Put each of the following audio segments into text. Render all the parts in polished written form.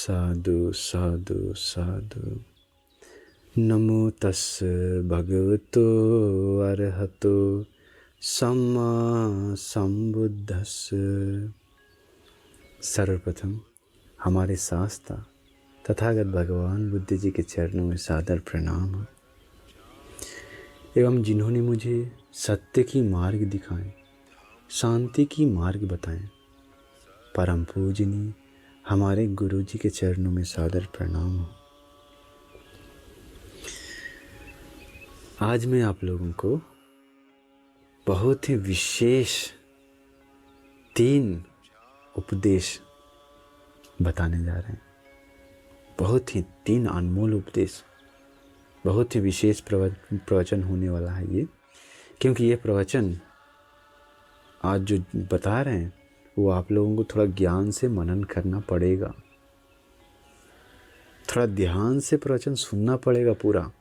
साधु साधु साधु। नमो तस् भगवतो अरहतो सम्मा संबुद्धस्स। सर्वप्रथम हमारे शास्त्र तथागत भगवान बुद्ध जी के चरणों में सादर प्रणाम एवं जिन्होंने मुझे सत्य की मार्ग दिखाएं, शांति की मार्ग बताएं, परम पूजनीय हमारे गुरु जी के चरणों में सादर प्रणाम हो। आज मैं आप लोगों को बहुत ही विशेष 3 उपदेश बताने जा रहे हैं। बहुत ही 3 अनमोल उपदेश, बहुत ही विशेष प्रवचन होने वाला है ये, क्योंकि ये प्रवचन आज जो बता रहे हैं वो आप लोगों को थोड़ा ज्ञान से मनन करना पड़ेगा, थोड़ा ध्यान से प्रवचन सुनना पड़ेगा पूरा।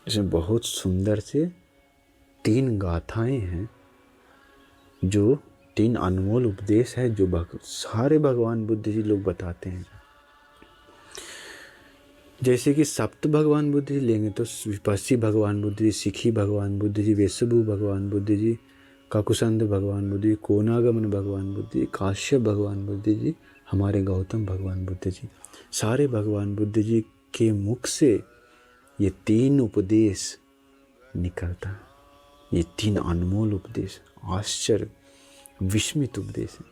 इसमें बहुत सुंदर से 3 गाथाएं हैं, जो 3 अनमोल उपदेश है जो सारे भगवान बुद्ध जी लोग बताते हैं। जैसे कि सप्त भगवान बुद्ध जी लेंगे तो विपस्सी भगवान बुद्ध जी, सिखी भगवान बुद्ध जी, वेशभु भगवान बुद्ध जी, काकुसंद भगवान बुद्ध जी, कोनागमन भगवान बुद्ध जी, काश्यप भगवान बुद्ध जी, हमारे गौतम भगवान बुद्ध जी, सारे भगवान बुद्ध जी के मुख से ये 3 उपदेश निकलता है। ये 3 अनमोल उपदेश, आश्चर्य विस्मित उपदेश है,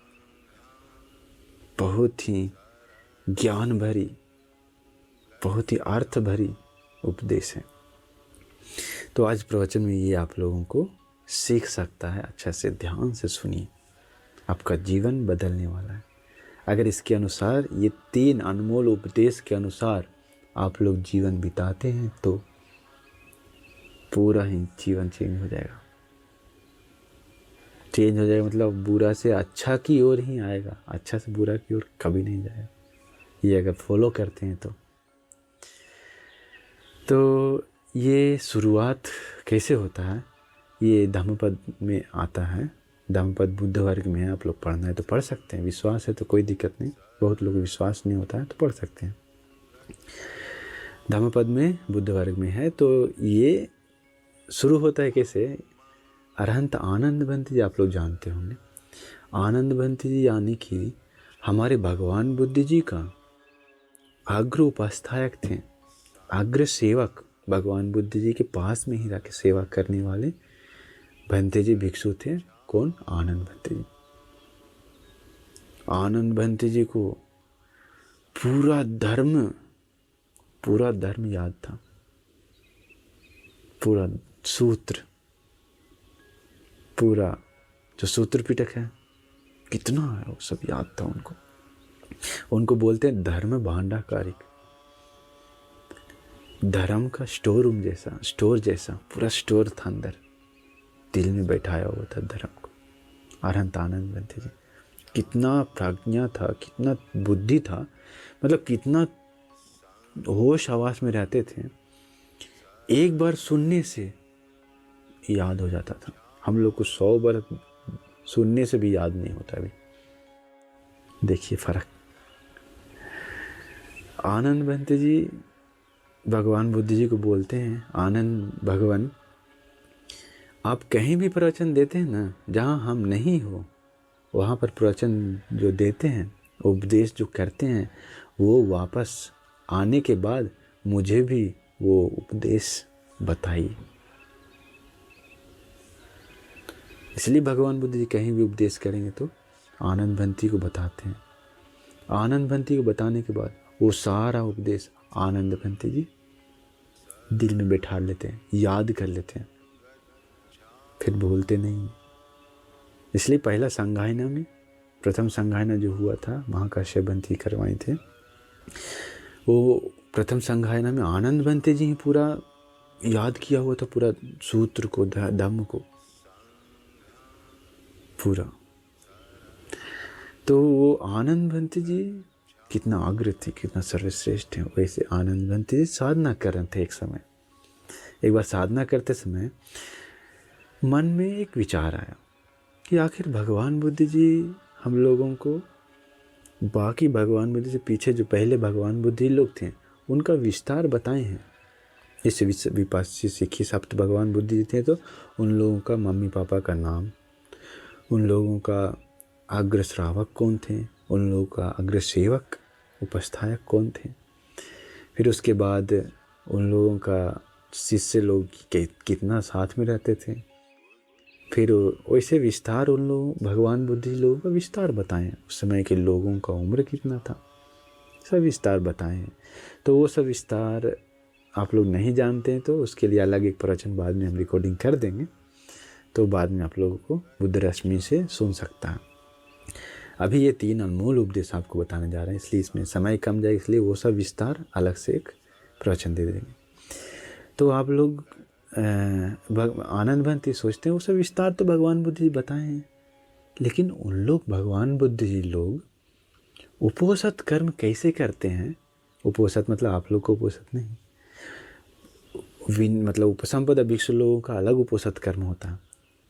बहुत ही ज्ञान भरी, बहुत ही अर्थ भरी उपदेश है। तो आज प्रवचन में ये आप लोगों को सीख सकता है। अच्छा से ध्यान से सुनिए, आपका जीवन बदलने वाला है। अगर इसके अनुसार, ये 3 अनमोल उपदेश के अनुसार आप लोग जीवन बिताते हैं तो पूरा ही जीवन चेंज हो जाएगा। चेंज हो जाएगा मतलब बुरा से अच्छा की ओर ही आएगा, अच्छा से बुरा की ओर कभी नहीं जाएगा, ये अगर फॉलो करते हैं तो ये शुरुआत कैसे होता है, ये धम्मपद में आता है। धम्मपद बुद्ध वर्ग में है, आप लोग पढ़ना है तो पढ़ सकते हैं, विश्वास है तो कोई दिक्कत नहीं। बहुत लोग विश्वास नहीं होता है तो पढ़ सकते हैं। धम्मपद में बुद्ध वर्ग में है। तो ये शुरू होता है कैसे, अरहंत आनंद भंत जी आप लोग जानते होंगे। आनंद भंत जी यानी कि हमारे भगवान बुद्ध जी का अग्र उपाध्यायक थे, अग्र सेवक, भगवान बुद्ध जी के पास में ही रह के सेवा करने वाले भंते जी भिक्षु थे। कौन? आनंद भंते जी। आनंद भंते जी को पूरा धर्म याद था, पूरा सूत्र, पूरा जो सूत्र पिटक है कितना है वो सब याद था उनको। उनको बोलते हैं धर्म भांडाकारिक, धर्म का स्टोर रूम जैसा, स्टोर जैसा पूरा स्टोर था अंदर, दिल में बैठाया हुआ था धर्म को। अरहंत आनंद भंते जी, कितना प्रज्ञा था, कितना बुद्धि था, मतलब कितना होश हवास में रहते थे। एक बार सुनने से याद हो जाता था। हम लोग को 100 बार सुनने से भी याद नहीं होता। अभी देखिए फर्क। आनंद भंते जी भगवान बुद्ध जी को बोलते हैं, आनंद भगवान आप कहीं भी प्रवचन देते हैं ना, जहाँ हम नहीं हो वहाँ पर प्रवचन जो देते हैं, उपदेश जो करते हैं, वो वापस आने के बाद मुझे भी वो उपदेश बताइए। इसलिए भगवान बुद्ध जी कहीं भी उपदेश करेंगे तो आनंद भंती को बताते हैं। आनंद भंती को बताने के बाद वो सारा उपदेश आनंद भंती जी दिल में बैठा लेते हैं, याद कर लेते हैं, फिर भूलते नहीं। इसलिए पहला संगायना में, प्रथम संगायना जो हुआ था महाकाश्यप भंती करवाए थे, वो प्रथम संगायना में आनंद भंते जी ही पूरा याद किया हुआ था, पूरा सूत्र को, धम्म को पूरा। तो वो आनंद भंते जी कितना अग्र थे, कितना सर्वश्रेष्ठ थे। वैसे आनंद भंते जी साधना कर रहे थे। एक बार साधना करते समय मन में एक विचार आया कि आखिर भगवान बुद्ध जी हम लोगों को बाकी भगवान बुद्ध से पीछे जो पहले भगवान बुद्ध ही लोग थे उनका विस्तार बताए हैं। इस विपासी सिखी सप्त भगवान बुद्ध जी थे तो उन लोगों का मम्मी पापा का नाम, उन लोगों का अग्र श्रावक कौन थे, उन लोगों का अग्र सेवक उपस्थायक कौन थे, फिर उसके बाद उन लोगों का शिष्य लोग कितना साथ में रहते थे, फिर वैसे विस्तार उन लोग भगवान बुद्ध जी लोगों का विस्तार बताएं। उस समय के लोगों का उम्र कितना था, सब विस्तार बताएं। तो वो सब विस्तार आप लोग नहीं जानते हैं तो उसके लिए अलग एक प्रवचन बाद में हम रिकॉर्डिंग कर देंगे, तो बाद में आप लोगों को बुद्ध रश्मि से सुन सकता है। अभी ये 3 अनमोल उपदेश आपको बताने जा रहे हैं, इसलिए इसमें समय कम जाए, इसलिए वो सब विस्तार अलग से एक प्रवचन दे देंगे। तो आप लोग आनंद भंती सोचते हैं वो सब विस्तार तो भगवान बुद्ध जी बताए हैं, लेकिन उन लोग भगवान बुद्ध जी लोग उपोषित कर्म कैसे करते हैं। उपोषित मतलब आप लोग को उपोषित नहीं, मतलब उपसंपदा भिक्षु लोगों का अलग उपोषित कर्म होता है।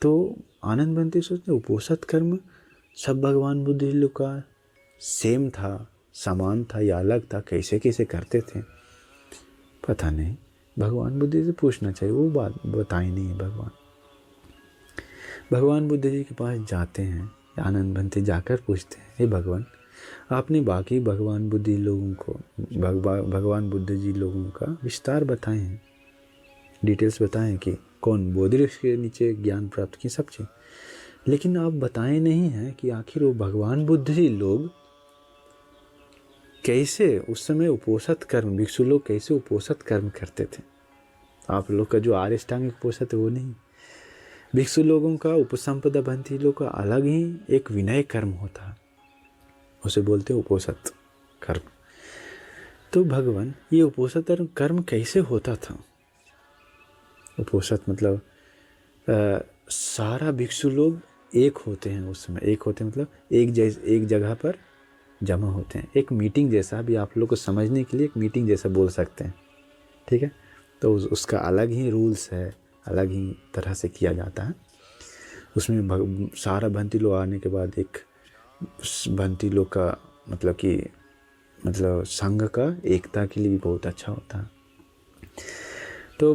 तो आनंद भंती सोचते उपोषित कर्म सब भगवान बुद्ध जी लोग का सेम था, समान था या अलग था, कैसे कैसे करते थे पता नहीं। भगवान बुद्ध जी से पूछना चाहिए, वो बात बताई नहीं है। भगवान बुद्ध जी के पास जाते हैं, आनंद भंती जाकर पूछते हैं, हे भगवान आपने बाकी भगवान बुद्ध जी लोगों को भगवान बुद्ध जी लोगों का विस्तार बताए हैं, डिटेल्स बताएं कि कौन बोधिवृक्ष के नीचे ज्ञान प्राप्त की सब चीज़, लेकिन आप बताए नहीं हैं कि आखिर वो भगवान बुद्ध जी लोग कैसे उस समय उपोषित कर्म, भिक्षु लोग कैसे उपोषित कर्म करते थे। आप लोग का जो आर्यष्टांगिक उपोषित है वो नहीं, भिक्षु लोगों का उपसंपदा भंती लोग का अलग ही एक विनय कर्म होता है, उसे बोलते हैं उपोषित कर्म। तो भगवान ये उपोषित कर्म कैसे होता था। उपोषित मतलब सारा भिक्षु लोग एक होते हैं, उस समय एक होते हैं मतलब एक जगह पर जमा होते हैं, एक मीटिंग जैसा, भी आप लोग को समझने के लिए एक मीटिंग जैसा बोल सकते हैं, ठीक है। तो उसका अलग ही रूल्स है, अलग ही तरह से किया जाता है। उसमें सारा भंती लोग आने के बाद एक भंती लोग का मतलब संघ का एकता के लिए भी बहुत अच्छा होता है। तो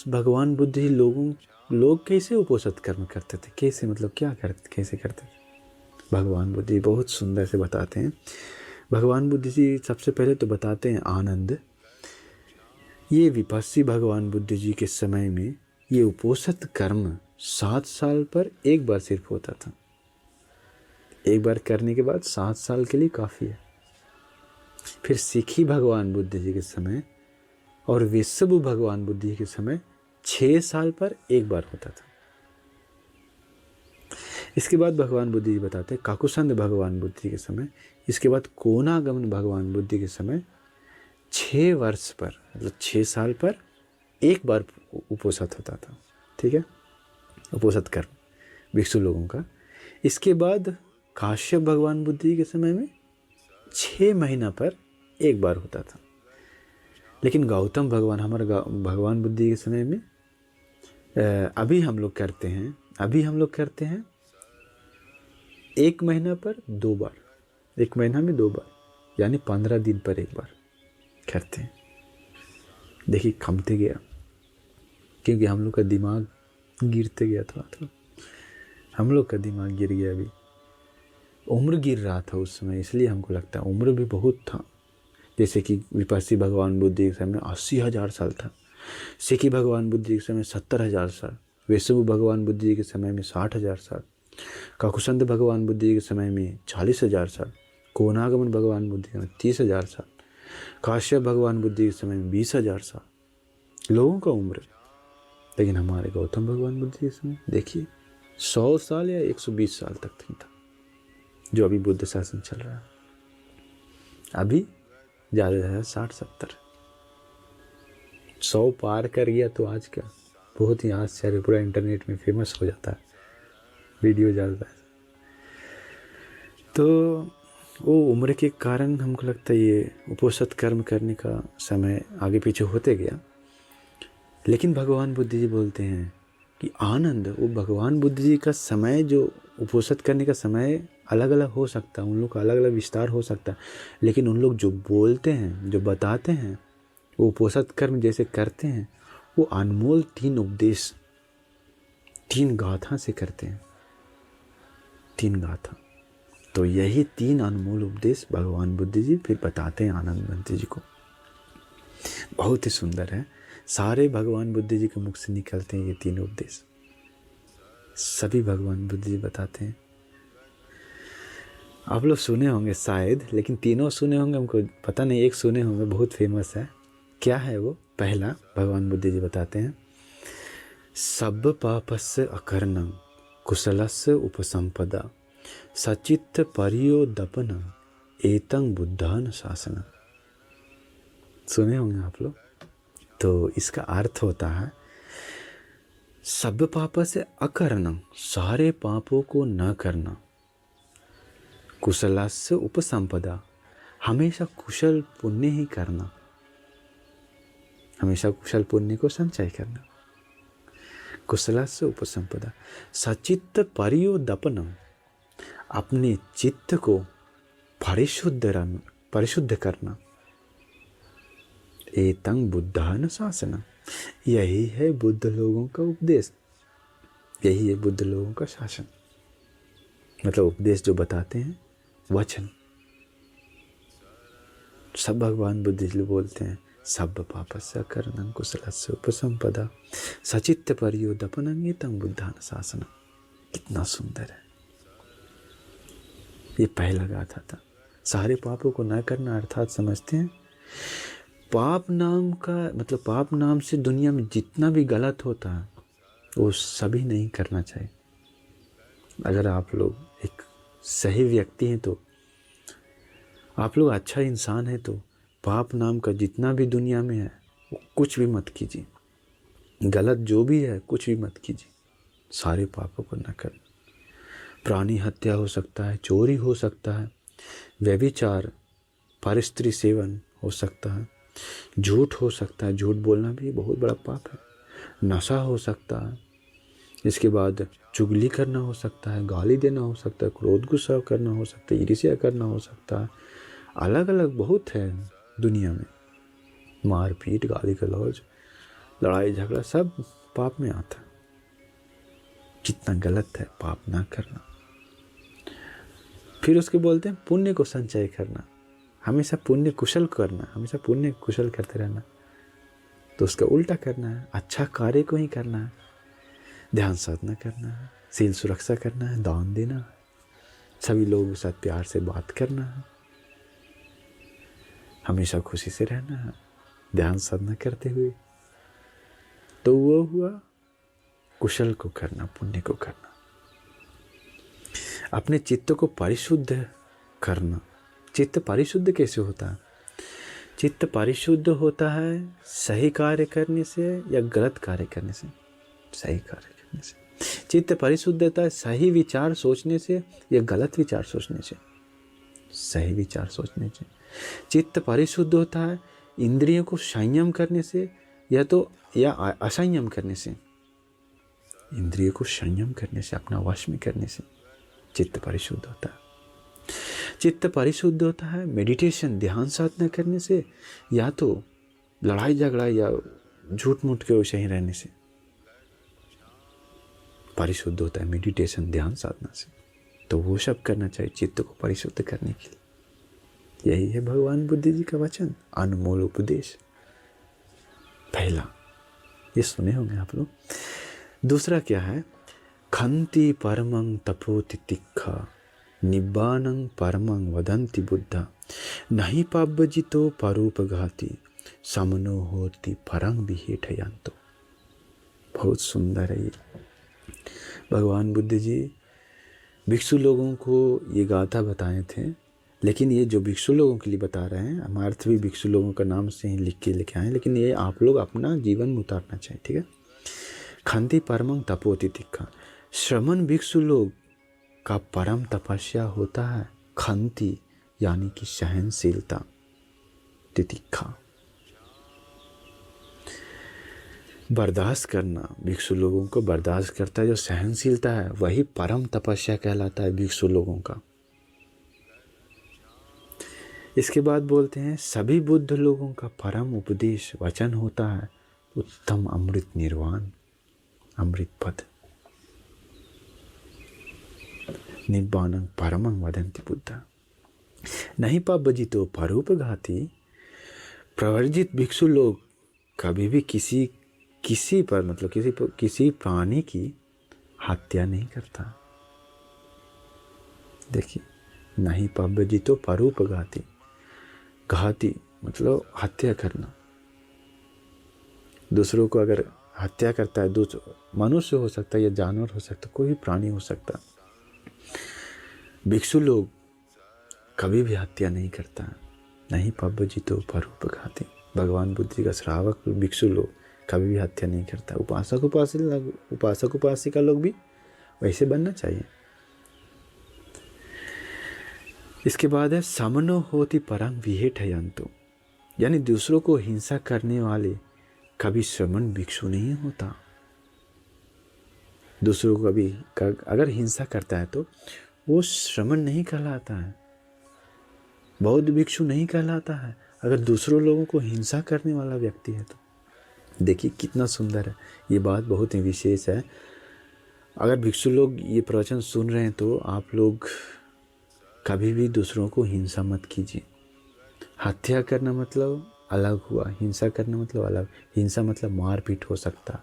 भगवान बुद्ध ही लोग कैसे उपोषित कर्म करते थे, कैसे मतलब क्या करते, कैसे करते थे। भगवान बुद्ध जी बहुत सुंदर से बताते हैं। भगवान बुद्ध जी सबसे पहले तो बताते हैं आनंद, ये विपस्सी भगवान बुद्ध जी के समय में ये उपोषित कर्म 7 साल पर एक बार सिर्फ होता था। एक बार करने के बाद 7 साल के लिए काफ़ी है। फिर सिखी भगवान बुद्ध जी के समय और विश्व भगवान बुद्ध जी के समय 6 साल पर एक बार होता था। इसके बाद भगवान बुद्ध जी बताते हैं काकुसंद भगवान बुद्ध जी के समय, इसके बाद कोनागमन भगवान बुद्ध जी के समय 6 वर्ष पर मतलब 6 साल पर एक बार उपोषित होता था, ठीक है, उपोषित कर्म भिक्षु लोगों का। इसके बाद काश्यप भगवान बुद्ध जी के समय में 6 महीना पर एक बार होता था। लेकिन गौतम भगवान हमारे भगवान बुद्ध जी के समय में अभी हम लोग करते हैं 1 महीना पर 2 बार, 1 महीना में 2 बार, यानी 15 दिन पर एक बार करते हैं। देखिए कमते गया, क्योंकि हम लोग का दिमाग गिरते गया थोड़ा, हम लोग का दिमाग गिर गया। अभी उम्र गिर रहा था उस समय, इसलिए हमको लगता है उम्र भी बहुत था। जैसे कि विपस्सी भगवान बुद्ध जी के समय 80,000 साल था, सिखी भगवान बुद्ध जी के समय 70,000 साल, विश्व भगवान बुद्ध जी के समय में 60,000 साल, काकुसंद भगवान बुद्ध जी के समय में 40,000 साल, कोनागमन भगवान बुद्ध जी के समय 30,000 साल, काश्यप भगवान बुद्ध जी के समय में 20,000 साल लोगों का उम्र। लेकिन हमारे गौतम भगवान बुद्ध जी के समय देखिए 100 साल या 120 साल तक नहीं था, जो अभी बुद्ध शासन चल रहा है। अभी ज़्यादा से ज़्यादा 60-70, 100 पार कर गया तो आज क्या बहुत ही आश्चर्य, पूरा इंटरनेट में फेमस हो जाता है, वीडियो ज़्यादा है। तो वो उम्र के कारण हमको लगता है ये उपोषित कर्म करने का समय आगे पीछे होते गया। लेकिन भगवान बुद्ध जी बोलते हैं कि आनंद, वो भगवान बुद्ध जी का समय जो उपोषित करने का समय अलग अलग हो सकता है, उन लोग का अलग अलग विस्तार हो सकता है, लेकिन उन लोग जो बोलते हैं, जो बताते हैं, वो उपोषद कर्म जैसे करते हैं, वो अनमोल 3 उपदेश 3 गाथा से करते हैं, 3 गाथा। तो यही 3 अनमोल उपदेश भगवान बुद्ध जी फिर बताते हैं आनंद भंती जी को। बहुत ही सुंदर है, सारे भगवान बुद्ध जी के मुख से निकलते हैं ये 3 उपदेश, सभी भगवान बुद्ध जी बताते हैं। आप लोग सुने होंगे शायद, लेकिन तीनों सुने होंगे, हमको पता नहीं, एक सुने होंगे, बहुत फेमस है। क्या है वो? पहला भगवान बुद्ध जी बताते हैं, सब पापस्य अकर्णं कुशलस्य उपसंपदा सचित्त पर्योदपन एतं बुद्धान शासन। सुने होंगे आप लोग। तो इसका अर्थ होता है सब पाप से अकर्णं, सारे पापों को न करना, कुशलस्य उपसंपदा, हमेशा कुशल पुण्य ही करना, हमेशा कुशल पुण्य को संचय करना, कुशलस्य उपसंपदा, सचित्त पर्योदपनम, अपने चित्त को परिशुद्ध करना, एतं बुद्धान शासन, यही है बुद्ध लोगों का उपदेश, यही है बुद्ध लोगों का शासन। मतलब उपदेश जो बताते हैं, वचन सब भगवान बुद्ध जी बोलते हैं, सब पापस्य अकर्णं कुशलस्य उपसंपदा सचित्त पर्योदपनं एतं बुद्धान शासन। कितना सुंदर है। ये पहला गाथा था। सारे पापों को न करना अर्थात समझते हैं पाप नाम का मतलब, पाप नाम से दुनिया में जितना भी गलत होता है वो सभी नहीं करना चाहिए। अगर आप लोग एक सही व्यक्ति हैं, तो आप लोग अच्छा इंसान है, तो पाप नाम का जितना भी दुनिया में है वो कुछ भी मत कीजिए, गलत जो भी है कुछ भी मत कीजिए, सारे पापों को न करना। प्राणी हत्या हो सकता है, चोरी हो सकता है, व्यभिचार, परस्त्री सेवन हो सकता है, झूठ हो सकता है, झूठ बोलना भी बहुत बड़ा पाप है, नशा हो सकता है, इसके बाद चुगली करना हो सकता है, गाली देना हो सकता है, क्रोध गुस्सा करना हो सकता है, ईर्ष्या करना हो सकता है, अलग अलग बहुत है दुनिया में, मारपीट, गाली गलौज, लड़ाई झगड़ा सब पाप में आता है। कितना गलत है पाप ना करना। फिर उसके बोलते हैं पुण्य को संचय करना, हमेशा पुण्य कुशल करना, हमेशा पुण्य कुशल करते रहना। तो उसका उल्टा करना है, अच्छा कार्य को ही करना है, ध्यान साधना करना है, शील सुरक्षा करना है, दान देना है, सभी लोगों के साथ प्यार से बात करना है, हमेशा खुशी से रहना है, ध्यान साधना करते हुए। तो वो हुआ कुशल को करना, पुण्य को करना। अपने चित्त को परिशुद्ध करना। चित्त परिशुद्ध कैसे होता है? चित्त परिशुद्ध होता है सही कार्य करने से या गलत कार्य करने से? सही कार्य करने से। चित्त परिशुद्ध होता है सही विचार सोचने से या गलत विचार सोचने से? सही विचार सोचने से। चित्त परिशुद्ध होता है इंद्रियों को संयम करने से या असंयम करने से? इंद्रियों को संयम करने से, अपना वश में करने से चित्त परिशुद्ध होता है। चित्त परिशुद्ध होता है मेडिटेशन, ध्यान साधना करने से, या तो लड़ाई झगड़ा या झूठ मूठ के वैसे ही रहने से परिशुद्ध होता है, मेडिटेशन, ध्यान साधना से। तो वो सब करना चाहिए चित्त को परिशुद्ध करने के लिए। यही है भगवान बुद्ध जी का वचन, अनमोल उपदेश। पहला ये सुने होंगे आप लोग। दूसरा क्या है? खंति परमं तपोति तिक्खा निब्बानं परमं वदन्ति बुद्धा नहीं पाब्बजितो परोपघाती समनो होति परं विहेठयन्तो। बहुत सुंदर है ये। भगवान बुद्ध जी भिक्षु लोगों को ये गाथा बताए थे, लेकिन ये जो भिक्षु लोगों के लिए बता रहे हैं, हम अर्थ भी भिक्षु लोगों का नाम से ही लिख के लेके आए, लेकिन ये आप लोग अपना जीवन में उतारना चाहिए, ठीक है। खंति परमं तपोति तिक्खा, श्रमण भिक्षु लोग का परम तपस्या होता है खंति, यानी कि सहनशीलता, तितिक्षा, बर्दाश्त करना। भिक्षु लोगों को बर्दाश्त करता है, जो सहनशीलता है वही परम तपस्या कहलाता है भिक्षु लोगों का। इसके बाद बोलते हैं सभी बुद्ध लोगों का परम उपदेश वचन होता है उत्तम अमृत निर्वाण, अमृत पद। निब्बानं परमं वदन्ति बुद्धा। नहीं पापजितो परोपघाती। प्रवर्जित भिक्षु लोग कभी भी किसी पर मतलब किसी प्राणी की हत्या नहीं करता। देखिए, नहीं पापजितो परोपघाती। घाती मतलब हत्या करना। दूसरों को अगर हत्या करता है, मनुष्य हो सकता है या जानवर हो सकता है, कोई भी प्राणी हो सकता है, भिक्षु लोग कभी भी हत्या नहीं करता। नहीं पापजितो परोपघाती। भगवान बुद्ध जी का श्रावक भिक्षु लोग कभी भी हत्या नहीं करता। उपासक उपासिका लोग भी वैसे बनना चाहिए। इसके बाद है समनो होति परं विहेटयन्तु। यानी दूसरों को हिंसा करने वाले कभी श्रमण भिक्षु नहीं होता। दूसरों को कभी अगर हिंसा करता है तो वो श्रमण नहीं कहलाता है, बौद्ध भिक्षु नहीं कहलाता है। अगर दूसरों लोगों को हिंसा करने वाला व्यक्ति है तो देखिए कितना सुंदर है। ये बात बहुत ही विशेष है। अगर भिक्षु लोग ये प्रवचन सुन रहे हैं तो आप लोग कभी भी दूसरों को हिंसा मत कीजिए। हत्या करना मतलब अलग हुआ, हिंसा करना मतलब अलग। हिंसा मतलब मारपीट हो सकता,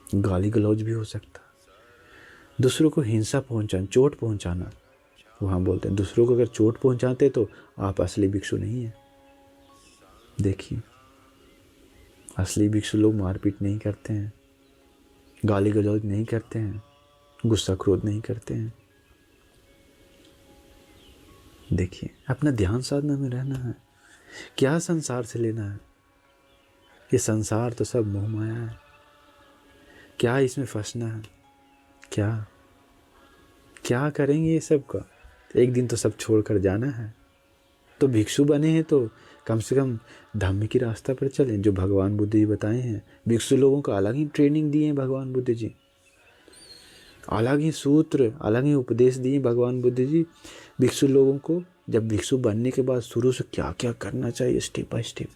गाली गलौज भी हो सकता। दूसरों को हिंसा पहुंचाना, चोट पहुंचाना, वहाँ बोलते हैं दूसरों को अगर चोट पहुंचाते तो आप असली भिक्षु नहीं है। देखिए, असली भिक्षु लोग मारपीट नहीं करते हैं, गाली गलौज नहीं करते हैं, गुस्सा क्रोध नहीं करते हैं। देखिए, अपना ध्यान साधना में रहना है। क्या संसार से लेना है? ये संसार तो सब मोह माया है। क्या इसमें फंसना है? क्या करेंगे ये सब का? एक दिन तो सब छोड़कर जाना है। तो भिक्षु बने हैं तो कम से कम धम्म की रास्ता पर चलें, जो भगवान बुद्ध जी बताए हैं। भिक्षु लोगों को अलग ही ट्रेनिंग दिए हैं भगवान बुद्ध जी, अलग ही सूत्र, अलग ही उपदेश दिए भगवान बुद्ध जी भिक्षु लोगों को। जब भिक्षु बनने के बाद शुरू से क्या क्या करना चाहिए स्टेप बाय स्टेप,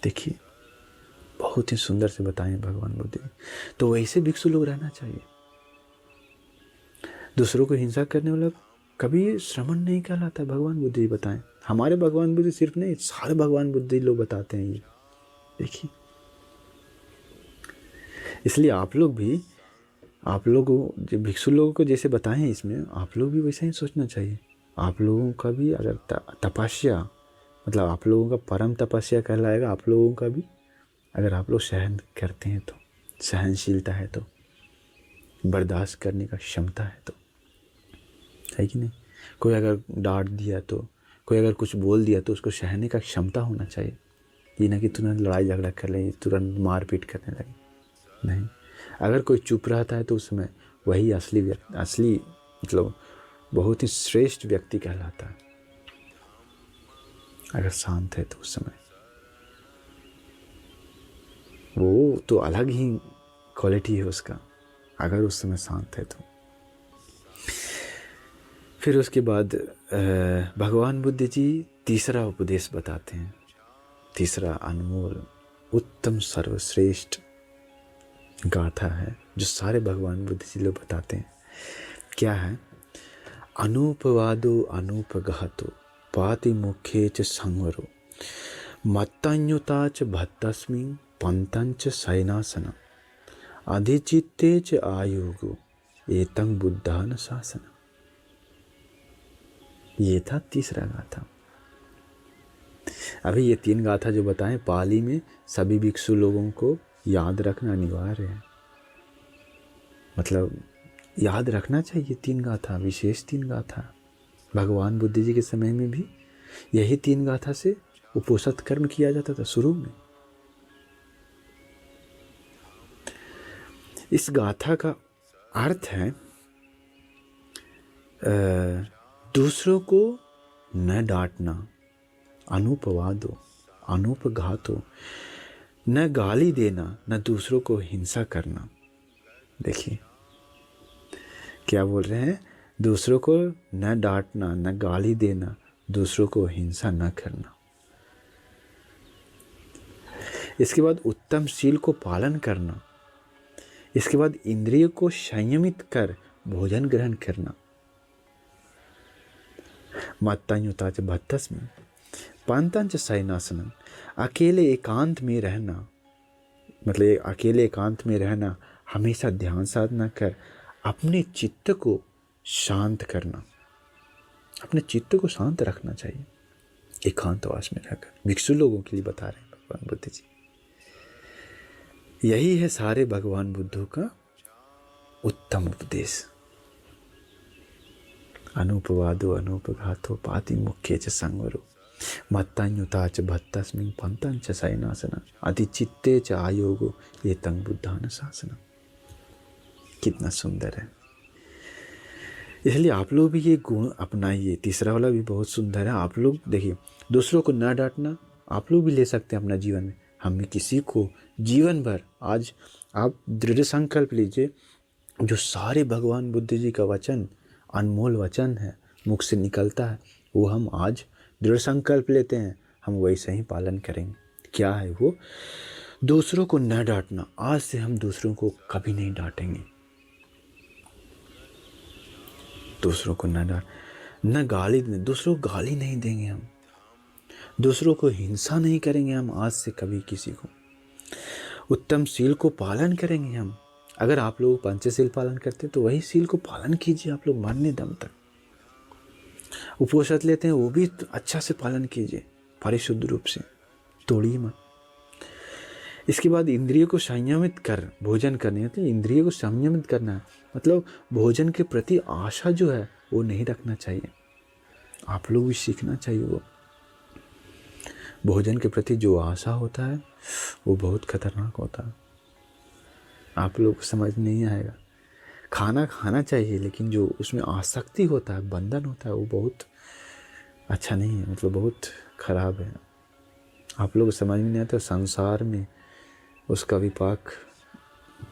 देखिए बहुत ही सुंदर से बताएं भगवान बुद्ध जी। तो वैसे भिक्षु लोग रहना चाहिए। दूसरों को हिंसा करने वाला कभी श्रमण नहीं कहलाता, भगवान बुद्ध जी बताएं। हमारे भगवान बुद्ध सिर्फ नहीं, सारे भगवान बुद्ध लोग बताते हैं ये। देखिए, इसलिए आप लोग जो भिक्षु लोगों को जैसे बताए हैं इसमें, आप लोग भी वैसा ही सोचना चाहिए। आप लोगों का भी अगर तपस्या मतलब आप लोगों का परम तपस्या कहलाएगा। आप लोगों का भी अगर आप लोग सहन करते हैं तो, सहनशीलता है तो, बर्दाश्त करने का क्षमता है तो, है कि नहीं? कोई अगर डांट दिया तो, कोई अगर कुछ बोल दिया तो उसको सहने का क्षमता होना चाहिए। ये ना कि तुरंत लड़ाई झगड़ा कर लें, तुरंत मारपीट करने लगे, नहीं। अगर कोई चुप रहता है तो उसमें वही असली मतलब बहुत ही श्रेष्ठ व्यक्ति कहलाता है। अगर शांत है तो उस समय वो तो अलग ही क्वालिटी है उसका, अगर उस समय शांत है तो। फिर उसके बाद भगवान बुद्ध जी तीसरा उपदेश बताते हैं, तीसरा अनमोल उत्तम सर्वश्रेष्ठ गाथा है जो सारे भगवान बुद्ध जी लोग बताते हैं। क्या है? अनूपवादो अनूपगहतो पाति मुखे च संवरो मत्तन्युता च भत्तस्मिन् पंतंच शयनासनम् अधिचित्ते च आयुगो एतं बुद्धान शासनम्। ये था तीसरा गाथा। अभी ये 3 गाथा जो बताएं पाली में सभी भिक्षु लोगों को याद रखना अनिवार्य है। मतलब याद रखना चाहिए 3 गाथा, विशेष 3 गाथा। भगवान बुद्ध जी के समय में भी यही 3 गाथा से उपोषित कर्म किया जाता था शुरू में। इस गाथा का अर्थ है दूसरों को न डांटना, अनुपवादो अनुपघातो, न गाली देना, न दूसरों को हिंसा करना। देखिए क्या बोल रहे हैं, दूसरों को न डांटना, न गाली देना, दूसरों को हिंसा न करना। इसके बाद उत्तम शील को पालन करना। इसके बाद इंद्रियों को संयमित कर भोजन ग्रहण करना। मत्तयुताच भत्तस्म पंतंच शयनासनं, अकेले एकांत में रहना, मतलब अकेले एकांत में रहना, हमेशा ध्यान साधना कर अपने चित्त को शांत करना। अपने चित्त को शांत रखना चाहिए एकांतवास में रहकर। भिक्षु लोगों के लिए बता रहे हैं भगवान बुद्ध जी। यही है सारे भगवान बुद्धों का उत्तम उपदेश। अनुपवादो अनुपघातो पाति मुख्य च संवरो, मत्तयुताच भत्तस्मिन् पंतंच शयनासनं, अधिचित्ते च आयोगो एतं बुद्धान शासनम्। कितना सुंदर है। इसलिए आप लोग भी ये गुण अपनाइए। तीसरा वाला भी बहुत सुंदर है। आप लोग देखिए, दूसरों को न डांटना आप लोग भी ले सकते हैं अपना जीवन में। हम भी किसी को जीवन भर, आज आप दृढ़ संकल्प लीजिए, जो सारे भगवान बुद्ध जी का वचन, अनमोल वचन है, मुख से निकलता है, वो हम आज दृढ़ संकल्प लेते हैं, हम वैसे ही पालन करेंगे। क्या है वो? दूसरों को न डांटना। आज से हम दूसरों को कभी नहीं डांटेंगे। दूसरों को न डांट, न गाली, दूसरों को गाली नहीं देंगे हम। दूसरों को हिंसा नहीं करेंगे हम आज से कभी किसी को। उत्तम शील को पालन करेंगे हम। अगर आप लोग पंचशील पालन करते हैं तो वही शील को पालन कीजिए आप लोग मरने दम तक। उपवास लेते हैं वो भी अच्छा से पालन कीजिए, परिशुद्ध रूप से, तोड़िए मत। इसके बाद इंद्रियों को संयमित कर भोजन करने, तो इंद्रियों को संयमित करना है, मतलब भोजन के प्रति आशा जो है वो नहीं रखना चाहिए। आप लोग भी सीखना चाहिए। वो भोजन के प्रति जो आशा होता है वो बहुत खतरनाक होता है। आप लोग को समझ नहीं आएगा। खाना खाना चाहिए, लेकिन जो उसमें आसक्ति होता है, बंधन होता है, वो बहुत अच्छा नहीं है, मतलब बहुत खराब है। आप लोग को समझ में नहीं आता। संसार में उसका विपाक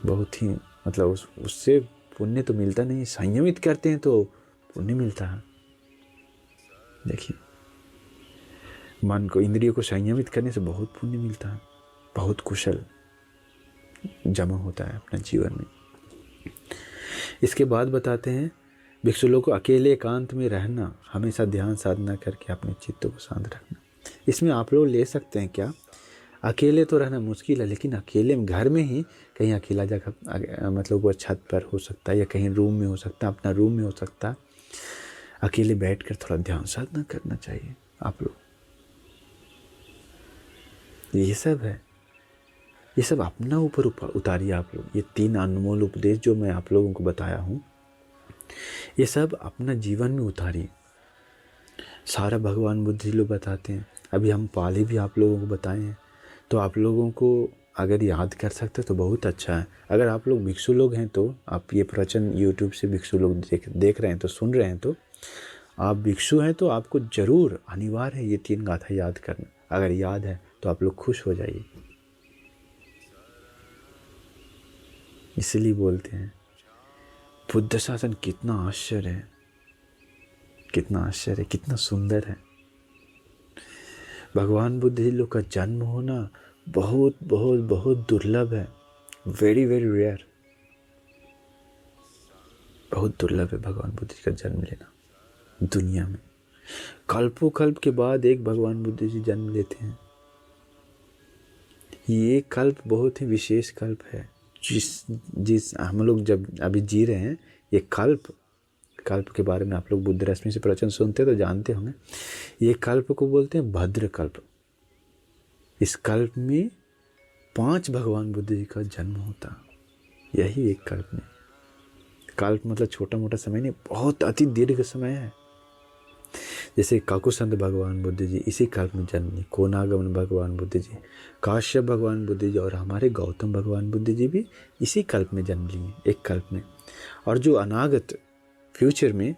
बहुत ही, मतलब उससे पुण्य तो मिलता नहीं। संयमित करते हैं तो पुण्य मिलता है। देखिए, मन को, इंद्रियों को संयमित करने से बहुत पुण्य मिलता है, बहुत कुशल जमा होता है अपने जीवन में। इसके बाद बताते हैं, भिक्षु लोग को अकेले एकांत में रहना, हमेशा ध्यान साधना करके अपने चित्त को शांत रखना। इसमें आप लोग ले सकते हैं क्या, अकेले तो रहना मुश्किल है, लेकिन अकेले में घर में ही कहीं अकेला जगह, मतलब वो छत पर हो सकता है या कहीं रूम में हो सकता है, अपना रूम में हो सकता है, अकेले बैठकर थोड़ा ध्यान साधना करना चाहिए आप लोग। ये सब है, ये सब अपना ऊपर उतारिए आप लोग। ये 3 अनमोल उपदेश जो मैं आप लोगों को बताया हूँ, ये सब अपना जीवन में उतारिए। सारा भगवान बुद्ध जी लोग बताते हैं। अभी हम पाली भी आप लोगों को बताए हैं, तो आप लोगों को अगर याद कर सकते तो बहुत अच्छा है। अगर आप लोग भिक्षु लोग हैं तो आप ये प्रवचन यूट्यूब से भिक्षु लोग देख रहे हैं, तो सुन रहे हैं, तो आप भिक्षु हैं तो आपको ज़रूर अनिवार्य है ये 3 गाथा याद करना। अगर याद है तो आप लोग खुश हो जाइए। इसलिए बोलते हैं बुद्ध शासन कितना आश्चर्य है, कितना आश्चर्य है, कितना सुंदर है। भगवान बुद्ध जी लोग का जन्म होना बहुत बहुत बहुत दुर्लभ है। वेरी वेरी रेयर, बहुत दुर्लभ है भगवान बुद्ध जी का जन्म लेना दुनिया में। कल्पों कल्प के बाद एक भगवान बुद्ध जी जन्म लेते हैं। ये कल्प बहुत ही विशेष कल्प है। जिस हम लोग जब अभी जी रहे हैं, ये कल्प के बारे में आप लोग बुद्ध रश्मि से प्रवचन सुनते तो जानते होंगे। ये कल्प को बोलते हैं भद्र कल्प। इस कल्प में 5 भगवान बुद्ध जी का जन्म होता, यही एक कल्प में। कल्प मतलब छोटा मोटा समय नहीं, बहुत अति दीर्घ समय है। जैसे काकुसंद भगवान बुद्ध जी इसी कल्प में जन्म लिए, कोनागमन भगवान बुद्ध जी, काश्यप भगवान बुद्ध जी और हमारे गौतम भगवान बुद्ध जी भी इसी कल्प में जन्म लिए, एक कल्प में। और जो अनागत फ्यूचर में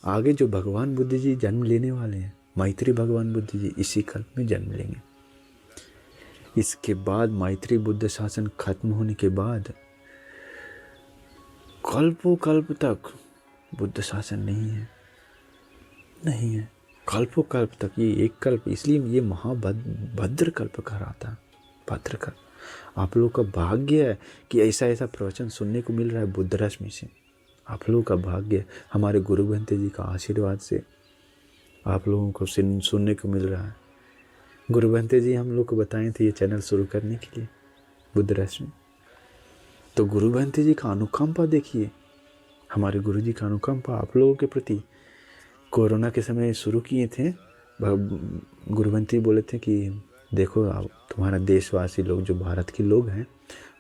आगे जो भगवान बुद्ध जी जन्म लेने वाले हैं, मैत्री भगवान बुद्ध जी, इसी कल्प में जन्म लेंगे। इसके बाद मैत्री बुद्ध शासन खत्म होने के बाद कल्पों कल्प तक बुद्ध शासन नहीं है। कल्पों कल्प तक, ये एक कल्प, इसलिए ये महाभद्र कल्प कहलाता है, भद्र कल्प। आप लोगों का भाग्य है कि ऐसा ऐसा प्रवचन सुनने को मिल रहा है बुद्ध रश्मि से। आप लोगों का भाग्य है, हमारे गुरु बंते जी का आशीर्वाद से आप लोगों को सुनने को मिल रहा है। गुरु बंते जी हम लोग को बताए थे ये चैनल शुरू करने के लिए, बुद्ध रश्मि। तो गुरु बंते जी का अनुकंपा देखिए, हमारे गुरु जी का अनुकंपा आप लोगों के प्रति। कोरोना के समय शुरू किए थे, गुरु बंते बोले थे कि देखो आप तुम्हारा देशवासी लोग जो भारत के लोग हैं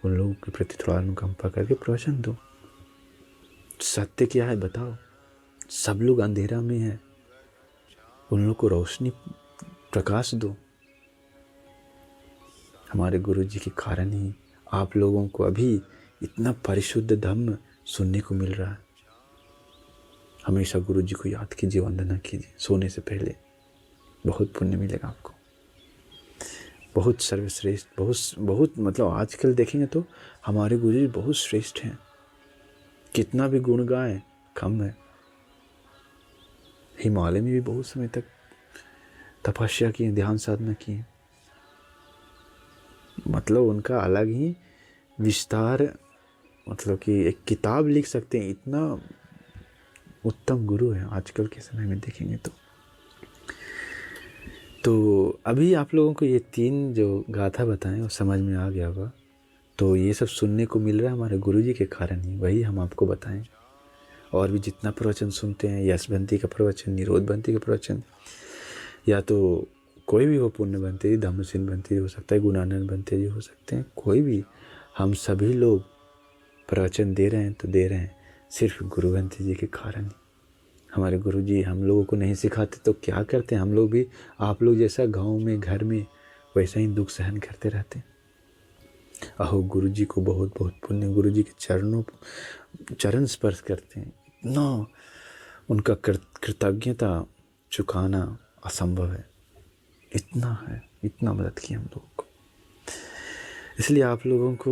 उन लोगों के प्रति थोड़ा अनुकंपा करके प्रवचन दो। सत्य क्या है बताओ, सब लोग अंधेरा में है, उन लोग को रोशनी प्रकाश दो। हमारे गुरु जी के कारण ही आप लोगों को अभी इतना परिशुद्ध धम्म सुनने को मिल रहा है। हमेशा गुरु जी को याद कीजिए, वंदना कीजिए सोने से पहले, बहुत पुण्य मिलेगा आपको, बहुत सर्वश्रेष्ठ, बहुत मतलब आजकल देखेंगे तो हमारे गुरु जी बहुत श्रेष्ठ हैं। कितना भी गुण गाएं कम है। हिमालय में भी बहुत समय तक तपस्या की, ध्यान साधना की, मतलब उनका अलग ही विस्तार, मतलब कि एक किताब लिख सकते हैं, इतना उत्तम गुरु है आजकल के समय में देखेंगे तो अभी आप लोगों को ये 3 जो गाथा बताएं वो समझ में आ गया होगा। तो ये सब सुनने को मिल रहा है हमारे गुरु जी के कारण ही, वही हम आपको बताएं। और भी जितना प्रवचन सुनते हैं, यश बंती का प्रवचन, निरोध बंती का प्रवचन, या तो कोई भी हो, पुण्य बंते जी, धम्मसिन बंते जी हो सकता है, गुणानंद बंते जी हो सकते हैं, कोई भी, हम सभी लोग प्रवचन दे रहे हैं तो दे रहे हैं सिर्फ गुरु बंते जी के कारण ही। हमारे गुरु जी हम लोगों को नहीं सिखाते तो क्या करते हैं, हम लोग भी आप लोग जैसा गांव में घर में वैसा ही दुख सहन करते रहते हैं। अहो गुरु जी को बहुत बहुत पुण्य, गुरु जी के चरण स्पर्श करते हैं, इतना उनका कृतज्ञता चुकाना असंभव है, इतना है, इतना मदद की हम लोगों को। इसलिए आप लोगों को